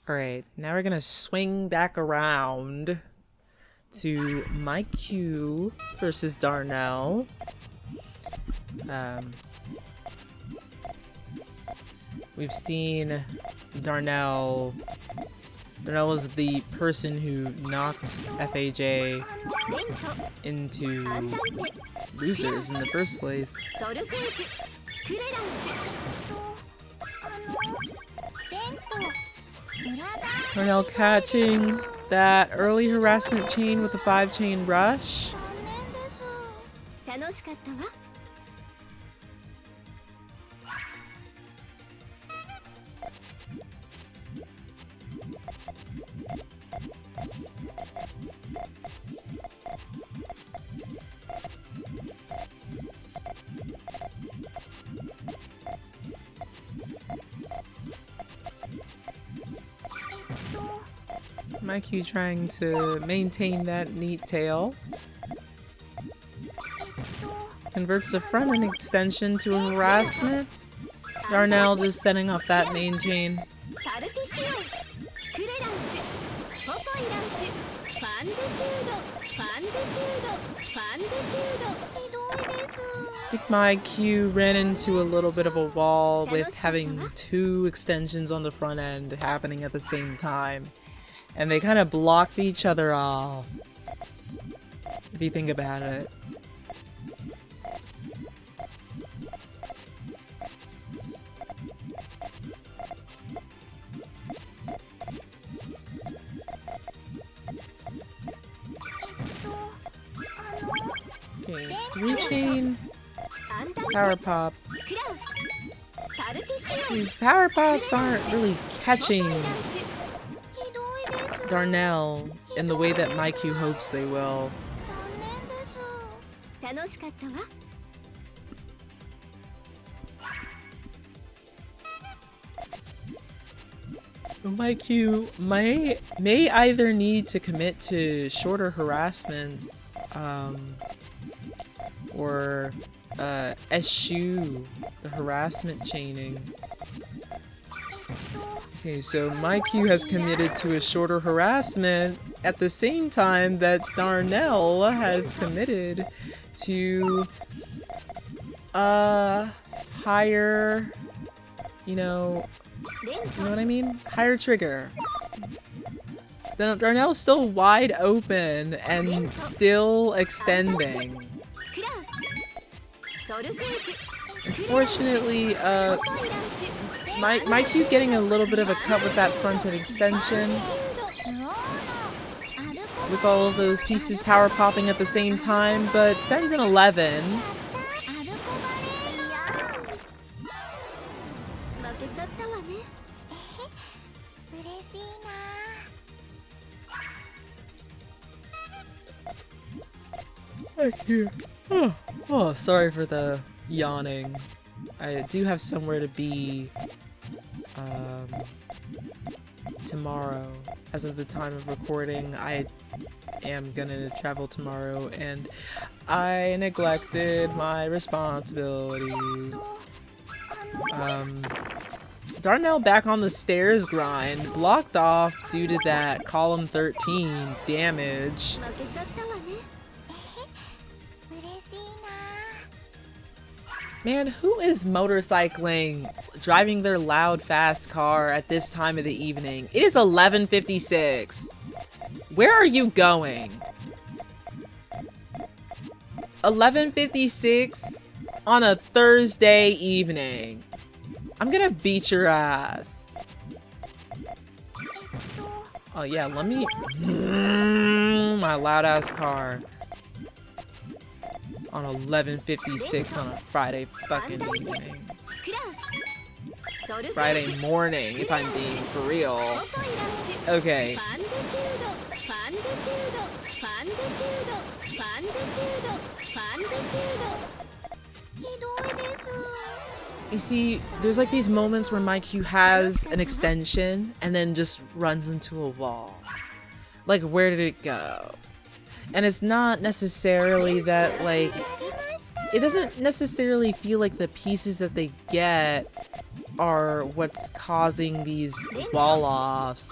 Alright, now we're gonna swing back around to maikyu versus Darnell. We've seen Darnell. Darnell is the person who knocked FAJ into losers in the first place. Darnell catching that early harassment chain with a 5-chain rush. maikyu trying to maintain that neat tail. Converts the front end extension to a harassment. Darnell just setting off that main chain. I think maikyu ran into a little bit of a wall with having 2 extensions on the front end happening at the same time. And they kind of blocked each other off, if you think about it. Okay, 3-chain, power pop. These power pops aren't really catching Darnell in the way that maikyu hopes they will. maikyu may either need to commit to shorter harassments or eschew the harassment chaining. Okay, so maikyu has committed to a shorter harassment at the same time that Darnell has committed to higher, you know what I mean? Higher trigger. Darnell's still wide open and still extending. Unfortunately, maikyu getting a little bit of a cut with that front end extension. With all of those pieces power popping at the same time, but sends an 11. Oh, sorry for the yawning. I do have somewhere to be tomorrow. As of the time of recording, I am gonna travel tomorrow and I neglected my responsibilities. Darnell back on the stairs grind, blocked off due to that column 13 damage. Man, who is motorcycling, driving their loud, fast car at this time of the evening? It is 11:56. Where are you going? 11:56 on a Thursday evening. I'm gonna beat your ass. Oh yeah, let me... my loud ass car. On 11:56 on a Friday fucking evening. Friday morning, if I'm being for real. Okay. You see, there's like these moments where maikyu has an extension and then just runs into a wall. Like, where did it go? And it's not necessarily that, like, it doesn't necessarily feel like the pieces that they get are what's causing these wall offs.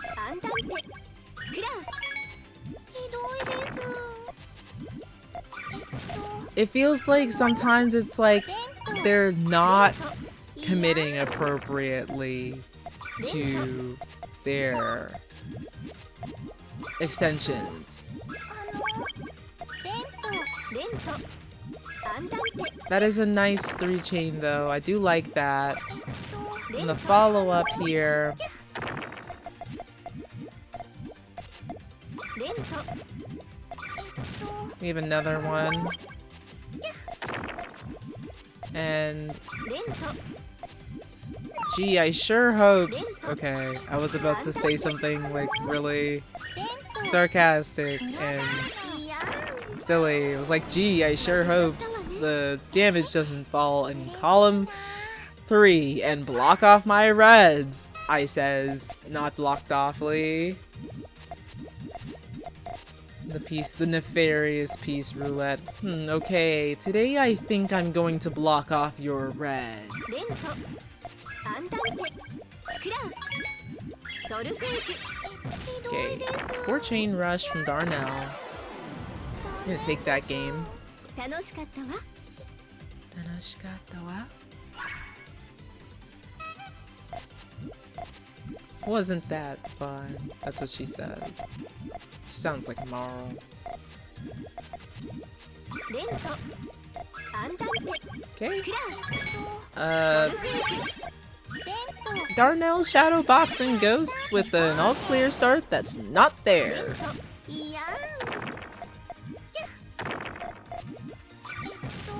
It feels like sometimes it's like they're not committing appropriately to their extensions. That is a nice 3-chain though. I do like that. And the follow-up here. We have another one. And gee, I sure hopes. Okay, I was about to say something like really sarcastic and silly. It was like, gee, I sure hopes the damage doesn't fall in column 3 and block off my reds, I says, not blocked awfully. The nefarious piece roulette. Okay, today I think I'm going to block off your reds. Okay, 4-chain rush from Darnell. I'm gonna take that game. Wasn't that fun? That's what she says. She sounds like Marl. Okay. Darnell shadow boxing Ghost with an all clear start that's not there.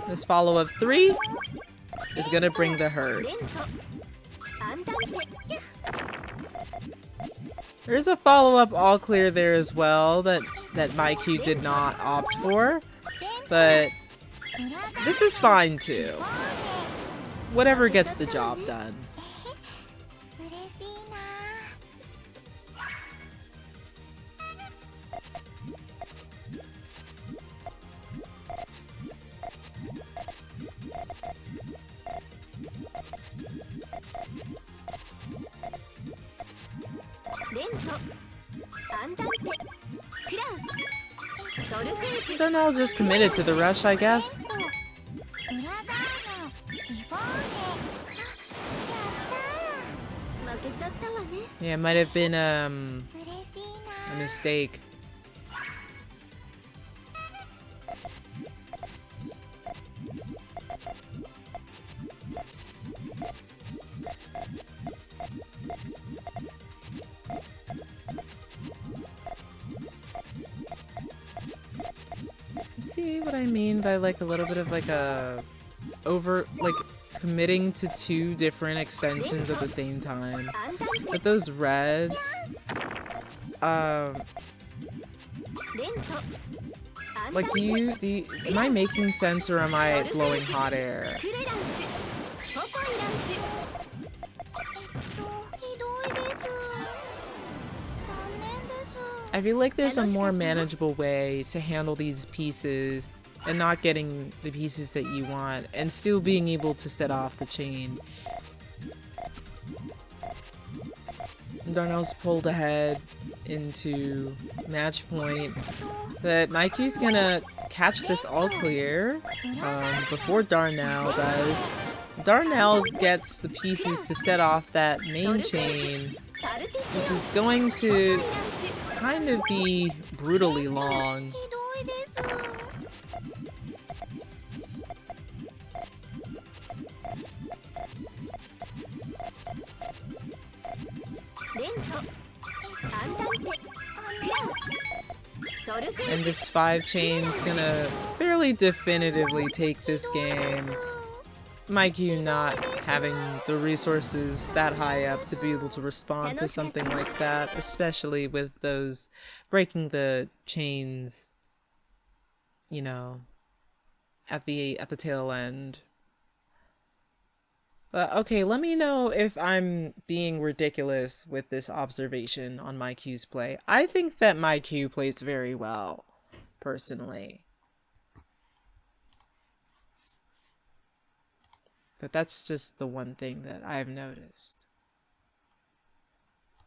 This follow-up 3 is gonna bring the hurt. There's a follow-up all clear there as well that maikyu did not opt for, but this is fine too. Whatever gets the job done. Darnell just committed to the rush, I guess. Yeah, it might have been a mistake. See what I mean by like a little bit of like a committing to 2 different extensions at the same time. But those reds, like am I making sense or am I blowing hot air? I feel like there's a more manageable way to handle these pieces and not getting the pieces that you want and still being able to set off the chain. Darnell's pulled ahead into match point, but maikyu's gonna catch this all clear before Darnell does. Darnell gets the pieces to set off that main chain, which is going to kind of be brutally long. And this 5-chain's gonna fairly definitively take this game. maikyu not having the resources that high up to be able to respond to something like that, especially with those breaking the chains, you know, at the tail end. But okay, let me know if I'm being ridiculous with this observation on maikyu's play. I think that maikyu plays very well, personally. But that's just the one thing that I've noticed.